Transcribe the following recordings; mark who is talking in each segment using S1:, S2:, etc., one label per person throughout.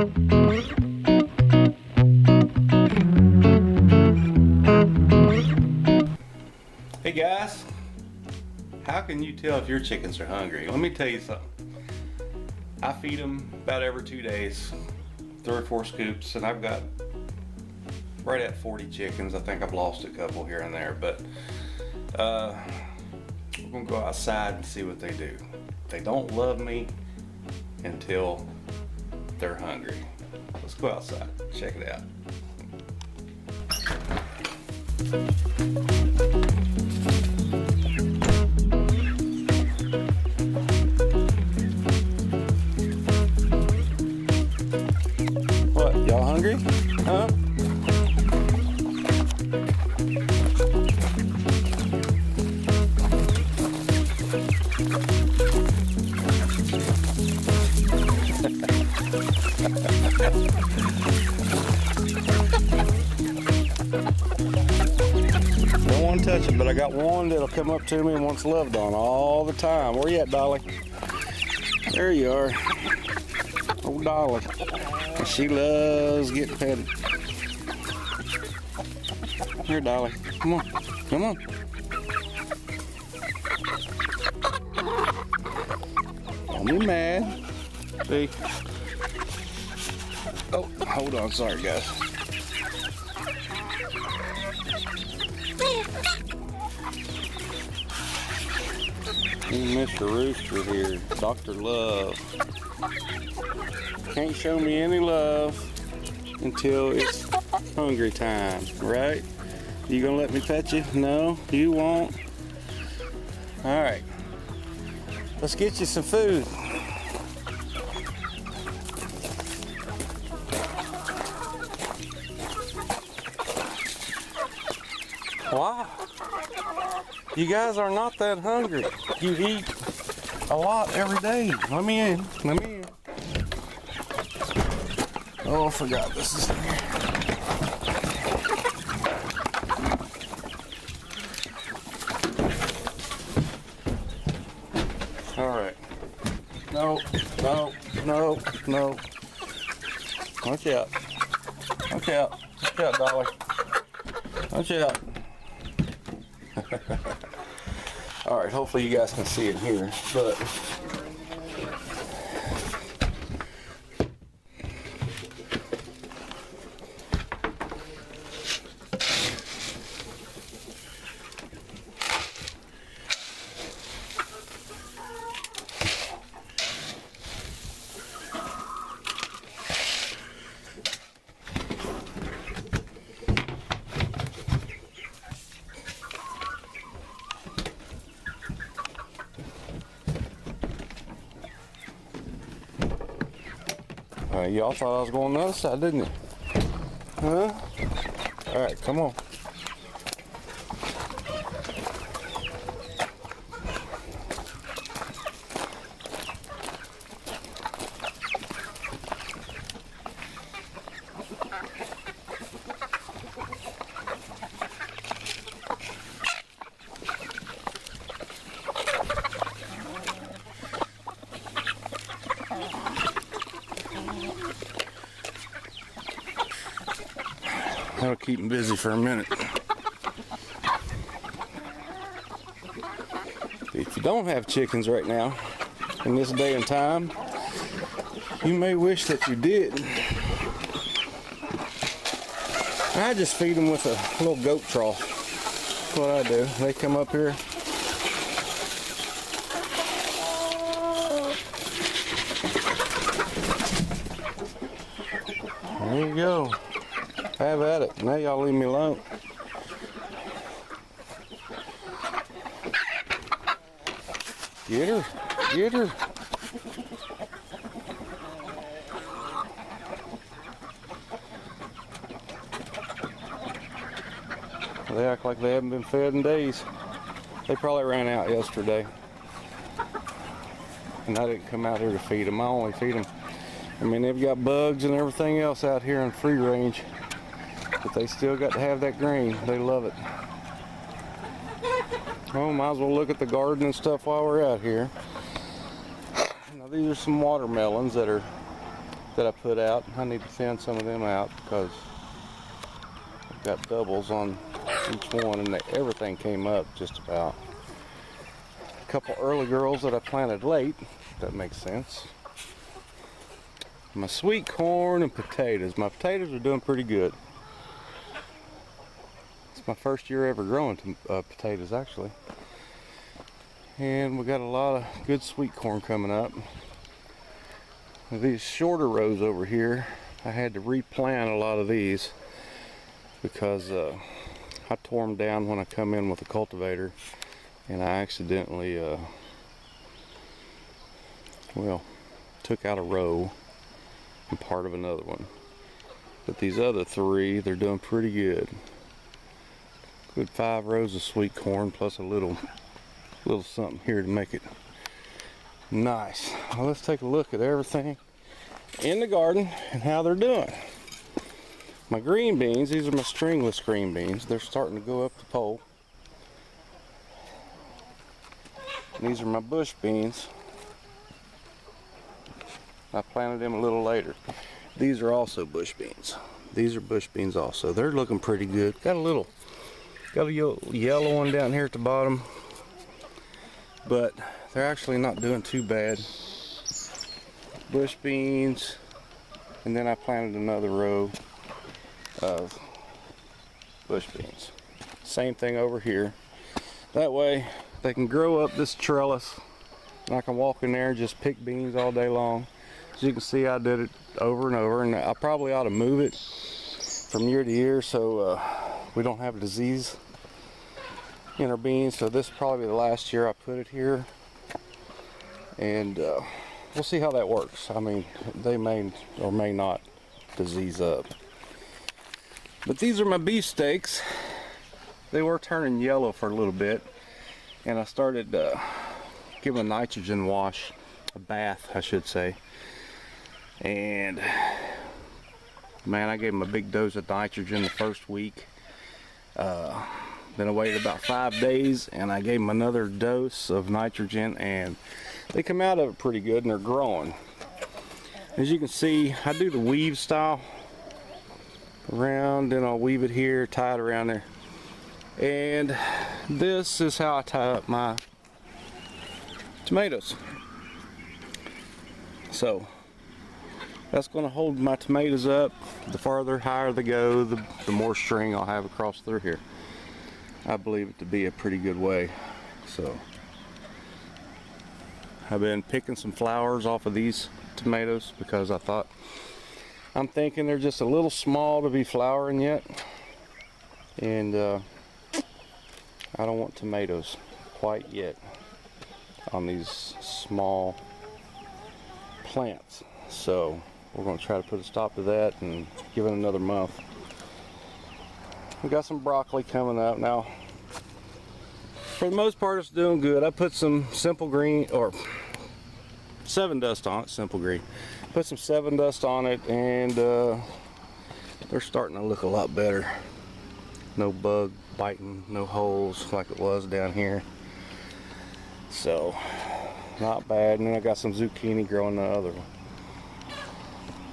S1: Hey guys, how can you tell if your chickens are hungry? Let me tell you something. I feed them about every 2 days, 3 or 4 scoops, and I've got right at 40 chickens. I think I've lost a couple here and there, but we're gonna go outside and see what they do. They don't love me until they're hungry. Let's go outside, check it out. What, y'all hungry? Huh? Don't want to touch it, but I got one that'll come up to me and wants loved on all the time. Where you at, Dolly? There you are. Oh, Dolly. She loves getting petted. Here, Dolly. Come on. Come on. Don't be mad. See? Oh, hold on. Sorry, guys. Mr. Rooster here, Dr. Love. Can't show me any love until it's hungry time, right? You gonna let me pet you? No, you won't. All right, let's get you some food. Wow, you guys are not that hungry. You eat a lot every day. Let me in, let me in. Oh, I forgot this is here. All right. No, no, no, no. Watch out. Watch out. Watch out, Dolly. Watch out. All right, hopefully you guys can see it here, but y'all thought I was going on the other side, didn't you? Huh? All right, come on. That'll keep them busy for a minute. If you don't have chickens right now, in this day and time, you may wish that you did. I just feed them with a little goat trough. That's what I do. They come up here. There you go. Have at it. Now y'all leave me alone. Get her. Get her. They act like they haven't been fed in days. They probably ran out yesterday. And I didn't come out here to feed them. I only feed them. I mean, they've got bugs and everything else out here in free range. But they still got to have that green. They love it. Oh, might as well look at the garden and stuff while we're out here. Now these are some watermelons that are that I put out. I need to thin some of them out because I've got doubles on each one, and everything came up just about. A couple early girls that I planted late, if that makes sense. My sweet corn and potatoes. My potatoes are doing pretty good. It's my first year ever growing potatoes, actually. And we got a lot of good sweet corn coming up. These shorter rows over here, I had to replant a lot of these because I tore them down when I come in with the cultivator, and I accidentally took out a row and part of another one. But these other three, they're doing pretty good. Good 5 rows of sweet corn plus a little something here to make it nice. Well, let's take a look at everything in the garden and how they're doing. My green beans, these are my stringless green beans. They're starting to go up the pole. And these are my bush beans. I planted them a little later. These are also bush beans. These are bush beans also. They're looking pretty good. Got a yellow one down here at the bottom, but they're actually not doing too bad. Bush beans, and then I planted another row of bush beans. Same thing over here. That way they can grow up this trellis, and I can walk in there and just pick beans all day long. As you can see, I did it over and over, and I probably ought to move it from year to year so we don't have disease in our beans. So this is probably the last year I put it here, and we'll see how that works. I mean, they may or may not disease up. But these are my beefsteaks. They were turning yellow for a little bit, and I started giving a nitrogen wash, a bath I should say. And man, I gave them a big dose of nitrogen the first week. Then I waited about 5 days and I gave them another dose of nitrogen, and they come out of it pretty good and they're growing. As you can see, I do the weave style around, then I'll weave it here, tie it around there. And this is how I tie up my tomatoes. So that's going to hold my tomatoes up. The farther higher they go, the more string I'll have across through here. I believe it to be a pretty good way. So I've been picking some flowers off of these tomatoes because I'm thinking they're just a little small to be flowering yet, and I don't want tomatoes quite yet on these small plants. So we're going to try to put a stop to that and give it another month. We got some broccoli coming up now. For the most part, it's doing good. I put some Simple Green, or 7 Dust on it, Simple Green. Put some 7 Dust on it, and they're starting to look a lot better. No bug biting, no holes like it was down here. So, not bad. And then I got some zucchini growing the other one.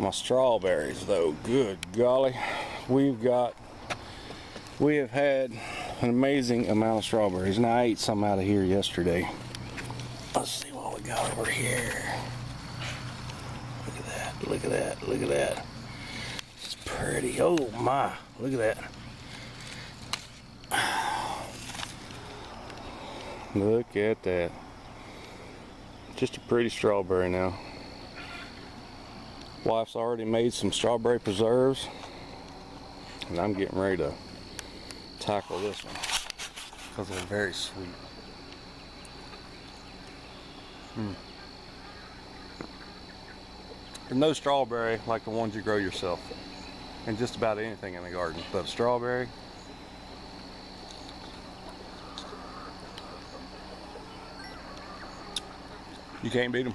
S1: My strawberries, though, good golly, we have had an amazing amount of strawberries, and I ate some out of here yesterday. Let's see what we got over here. Look at that, look at that, look at that. It's pretty. Oh my, look at that. Look at that. Just a pretty strawberry now. Wife's already made some strawberry preserves, and I'm getting ready to tackle this one because they're very sweet. There's no strawberry like the ones you grow yourself, and just about anything in the garden, but strawberry, you can't beat them.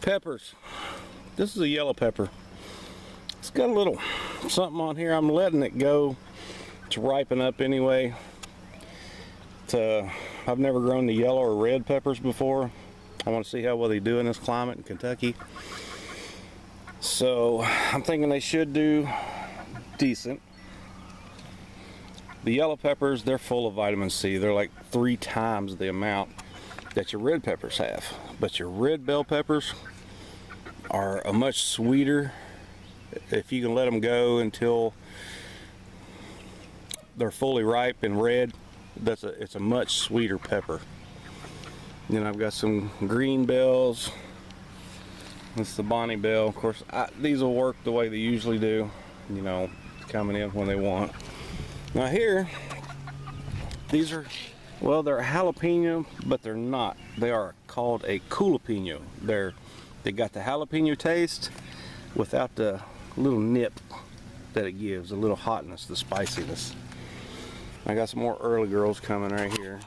S1: Peppers. This is a yellow pepper. It's got a little something on here. I'm letting it go to ripen up anyway. but I've never grown the yellow or red peppers before. I want to see how well they do in this climate in Kentucky. So I'm thinking they should do decent. The yellow peppers, they're full of vitamin C. They're like 3 times the amount that your red peppers have. But your red bell peppers are a much sweeter. If you can let them go until they're fully ripe and red, it's a much sweeter pepper. Then I've got some green bells. This is the Bonnie bell. Of course, these will work the way they usually do, you know, coming in when they want. Now here, these are, well, they're a jalapeno, but they're not. They are called a jalapeno. They got the jalapeno taste without the little nip that it gives, the little hotness, the spiciness. I got some more early girls coming right here.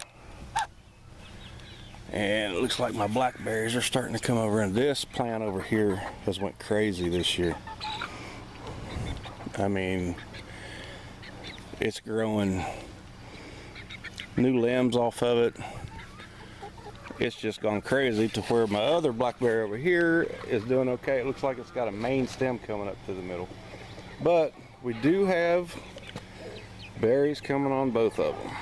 S1: And it looks like my blackberries are starting to come over, and this plant over here has went crazy this year. I mean, it's growing new limbs off of it. It's just gone crazy to where my other blackberry over here is doing okay. It looks like it's got a main stem coming up to the middle. But we do have berries coming on both of them.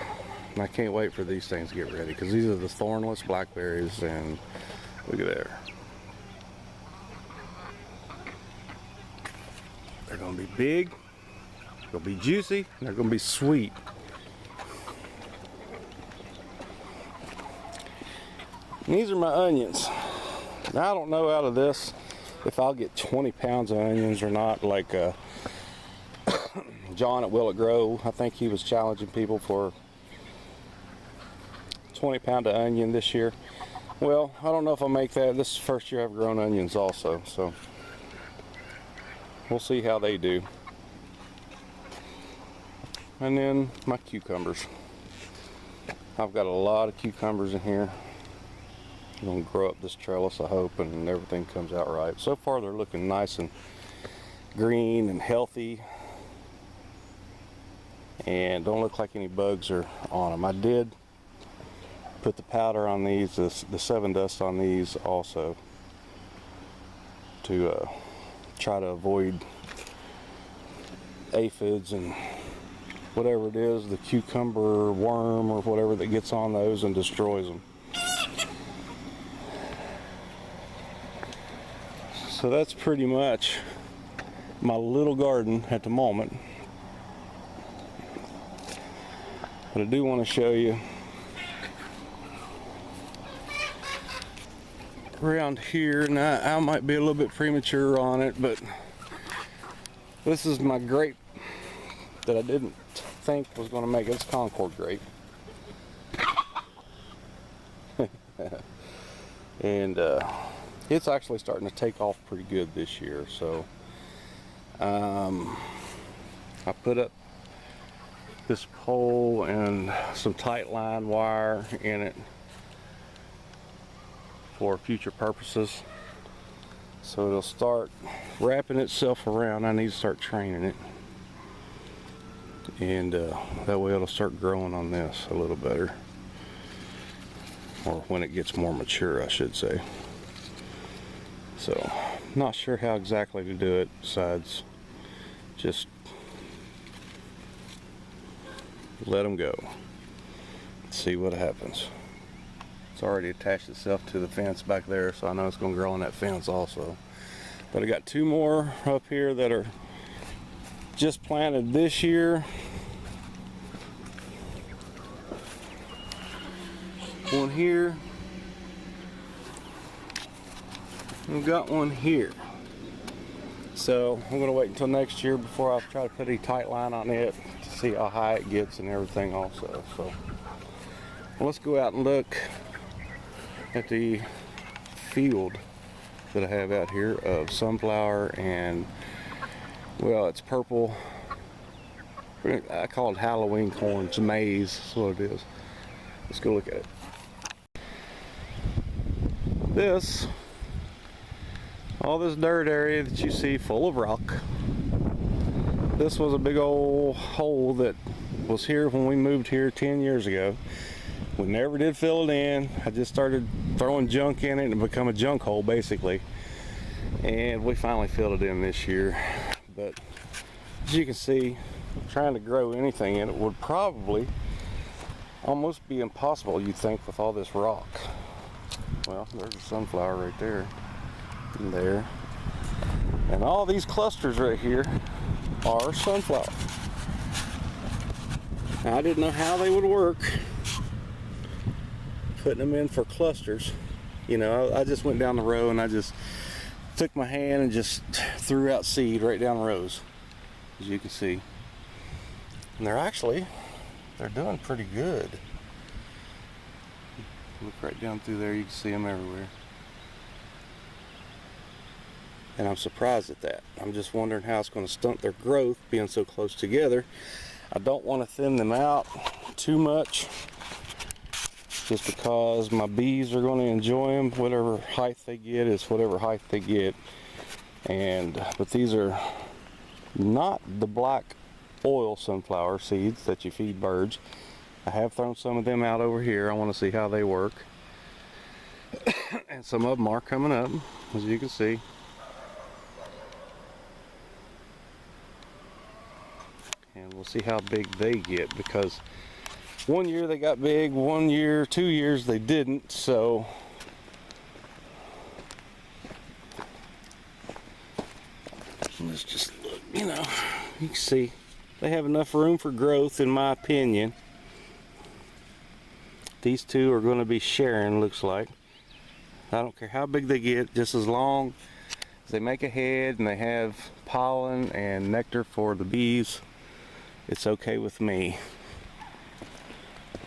S1: And I can't wait for these things to get ready, because these are the thornless blackberries, and look at there. They're going to be big, they're going to be juicy, and they're going to be sweet. And these are my onions. Now I don't know out of this if I'll get 20 pounds of onions or not, like John at Will It Grow. I think he was challenging people for 20 pound of onion this year. Well, I don't know if I'll make that. This is the first year I've grown onions also, so we'll see how they do. And then my cucumbers. I've got a lot of cucumbers in here. I'm going to grow up this trellis, I hope, and everything comes out right. So far they're looking nice and green and healthy, and don't look like any bugs are on them. I did put the powder on these, the 7 dust on these also, to try to avoid aphids and whatever it is, the cucumber worm or whatever that gets on those and destroys them. So that's pretty much my little garden at the moment. But I do want to show you around here. Now I might be a little bit premature on it, but this is my grape that I didn't think was going to make it. It's Concord grape. And it's actually starting to take off pretty good this year. So I put up this pole and some tight line wire in it for future purposes, so it'll start wrapping itself around. I need to start training it, and that way it'll start growing on this a little better, or when it gets more mature, I should say. So not sure how exactly to do it, besides just let them go, see what happens. It's already attached itself to the fence back there, so I know it's going to grow on that fence also. But I got 2 more up here that are just planted this year. One here. We've got one here. So I'm going to wait until next year before I try to put a tight line on it to see how high it gets and everything also. So well, let's go out and look at the field that I have out here of sunflower and, well, it's purple. I call it Halloween corn. It's maize. That's what it is. Let's go look at it. All this dirt area that you see full of rock, this was a big old hole that was here when we moved here 10 years ago. We never did fill it in. I just started throwing junk in it and it become a junk hole basically. And we finally filled it in this year. But as you can see, trying to grow anything in it would probably almost be impossible, you'd think, with all this rock. Well, there's a sunflower right there and there. And all these clusters right here are sunflower. Now, I didn't know how they would work, putting them in for clusters. You know, I just went down the row and I just took my hand and just threw out seed right down the rows, as you can see. And they're doing pretty good. Look right down through there, you can see them everywhere. And I'm surprised at that. I'm just wondering how it's going to stunt their growth being so close together. I don't want to thin them out too much, just because my bees are going to enjoy them. Whatever height they get is whatever height they get. But these are not the black oil sunflower seeds that you feed birds. I have thrown some of them out over here. I want to see how they work. And some of them are coming up, as you can see. And we'll see how big they get, because one year they got big, 1 year, 2 years they didn't. So let's just look, you know, you can see they have enough room for growth, in my opinion. These two are going to be sharing, looks like. I don't care how big they get, just as long as they make a head and they have pollen and nectar for the bees, it's okay with me.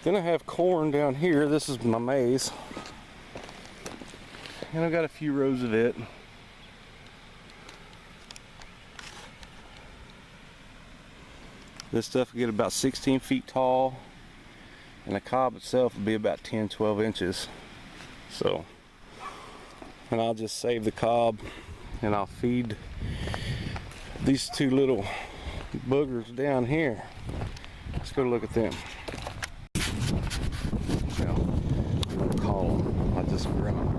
S1: Then I have corn down here. This is my maize. And I've got a few rows of it. This stuff will get about 16 feet tall, and the cob itself will be about 10-12 inches. So, and I'll just save the cob and I'll feed these two little boogers down here. Let's go look at them. Well, I don't call them, I just grin them.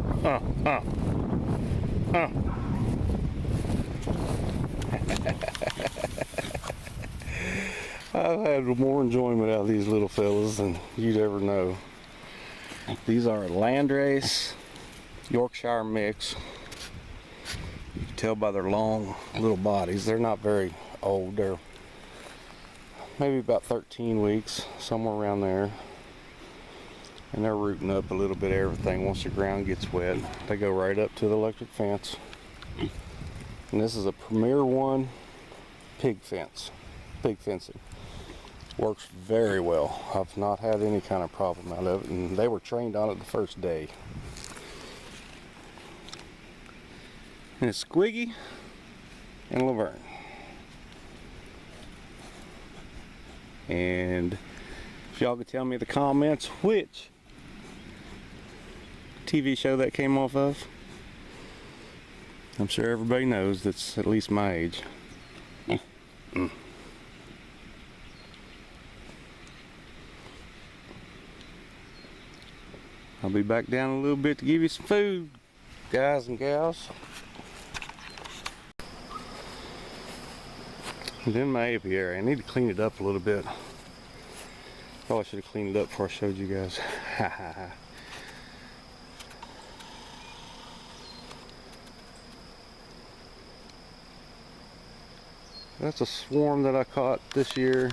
S1: I've had more enjoyment out of these little fellas than you'd ever know. These are a Landrace Yorkshire mix. You can tell by their long little bodies. They're not very old. They're maybe about 13 weeks, somewhere around there. And they're rooting up a little bit of everything. Once the ground gets wet, they go right up to the electric fence. And this is a Premier One pig fence, pig fencing. Works very well. I've not had any kind of problem out of it, and they were trained on it the first day. And it's Squiggy and Laverne. And if y'all could tell me in the comments which TV show that came off of, I'm sure everybody knows that's at least my age. I'll be back down a little bit to give you some food, guys and gals. And then my apiary, I need to clean it up a little bit. Probably should have cleaned it up before I showed you guys. That's a swarm that I caught this year,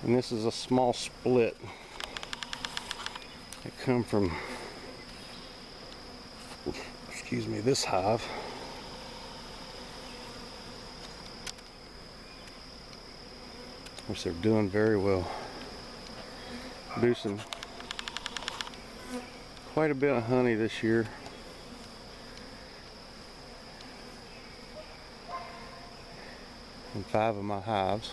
S1: and this is a small split. It come from, excuse me, this hive. Which they're doing very well. Producing quite a bit of honey this year. In 5 of my hives.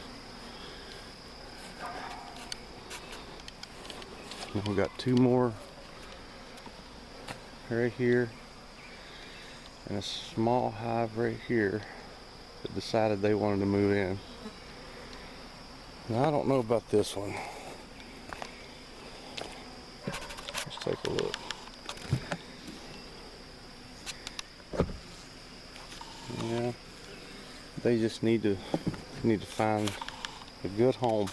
S1: And we've got 2 more right here, and a small hive right here that decided they wanted to move in. Now I don't know about this one. Let's take a look. Yeah, they just need to find a good home.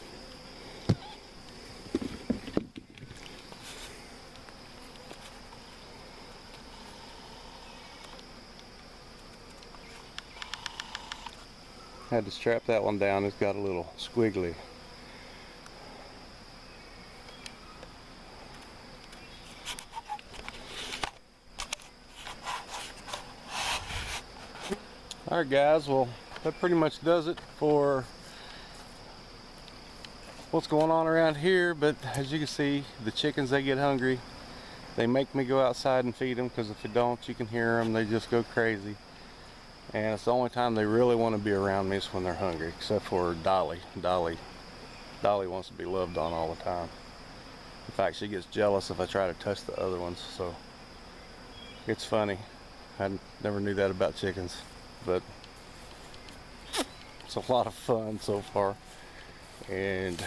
S1: Had to strap that one down. It's got a little squiggly. Alright guys, well that pretty much does it for what's going on around here. But as you can see, the chickens, they get hungry. They make me go outside and feed them, because if you don't, you can hear them. They just go crazy. And it's the only time they really want to be around me is when they're hungry, except for Dolly. Dolly wants to be loved on all the time. In fact, she gets jealous if I try to touch the other ones, so it's funny. I never knew that about chickens, but it's a lot of fun so far. And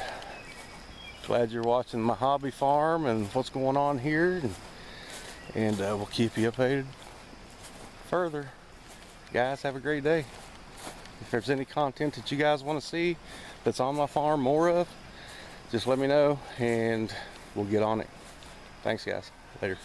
S1: glad you're watching my hobby farm and what's going on here, and we'll keep you updated further. Guys, have a great day. If there's any content that you guys want to see that's on my farm, more of, just let me know and we'll get on it. Thanks guys. Later.